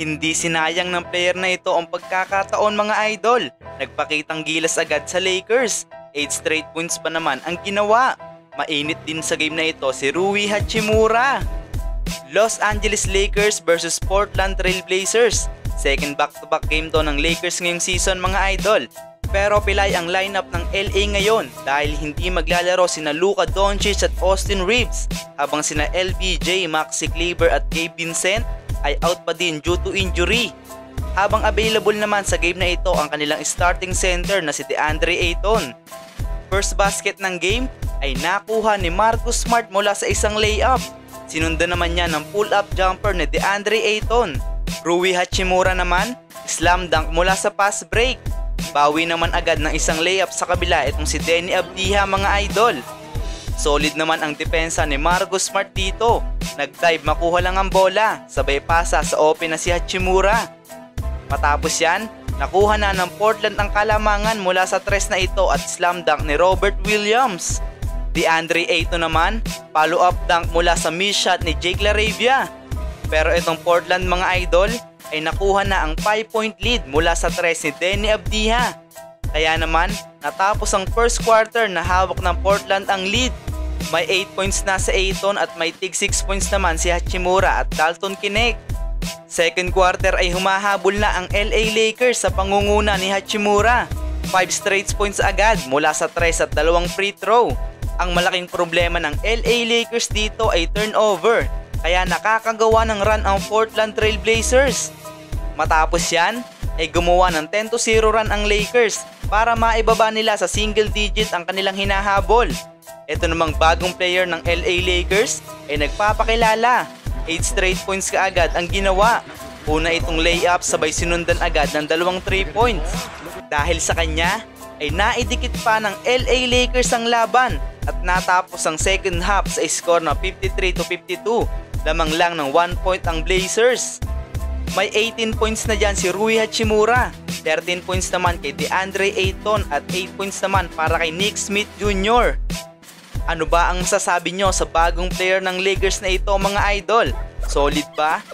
Hindi sinayang ng player na ito ang pagkakataon mga idol. Nagpakitang gilas agad sa Lakers. 8 straight points pa naman ang ginawa. Mainit din sa game na ito si Rui Hachimura. Los Angeles Lakers versus Portland Trail Blazers. Second back-to-back game to ng Lakers ngayong season mga idol. Pero pilay ang lineup ng LA ngayon dahil hindi maglalaro sina Luka Doncic at Austin Reeves habang sina LBJ, Maxi Kleber at Gabe Vincent ay out pa din due to injury. Habang available naman sa game na ito ang kanilang starting center na si DeAndre Ayton. First basket ng game ay nakuha ni Marcus Smart mula sa isang layup. Sinundan naman niya ng pull-up jumper ni DeAndre Ayton. Rui Hachimura naman, slam dunk mula sa fast break. Bawi naman agad ng isang layup sa kabila itong si Deni Avdija mga idol. Solid naman ang depensa ni Marcus Smart dito. Nag-dive makuha lang ang bola, sabay pasa sa open na si Hachimura. Matapos yan, nakuha na ng Portland ang kalamangan mula sa tres na ito at slam dunk ni Robert Williams. DeAndre Ayton naman, follow-up dunk mula sa miss shot ni Jake LaRavia. Pero itong Portland mga idol ay nakuha na ang 5-point lead mula sa tres ni Deni Avdija. Kaya naman, natapos ang first quarter na hawak ng Portland ang lead. May 8 points na si Ayton at may tig 6 points naman si Hachimura at Dalton Knecht. Second quarter ay humahabol na ang LA Lakers sa pangunguna ni Hachimura. 5 straight points agad mula sa tres at dalawang free throw. Ang malaking problema ng LA Lakers dito ay turnover, kaya nakakagawa ng run ang Portland Trail Blazers. Matapos yan, ay gumawa ng 10-0 run ang Lakers para maibaba nila sa single digit ang kanilang hinahabol. Ito namang bagong player ng LA Lakers ay nagpapakilala. 8 straight points kaagad ang ginawa. Una itong layup sabay sinundan agad ng dalawang 3 points. Dahil sa kanya ay naidikit pa ng LA Lakers ang laban at natapos ang second half sa score na 53-52. Lamang lang ng 1 point ang Blazers. May 18 points na dyan si Rui Hachimura, 13 points naman kay DeAndre Ayton at 8 points naman para kay Nick Smith Jr. Ano ba ang masasabi nyo sa bagong player ng Lakers na ito mga idol? Solid ba?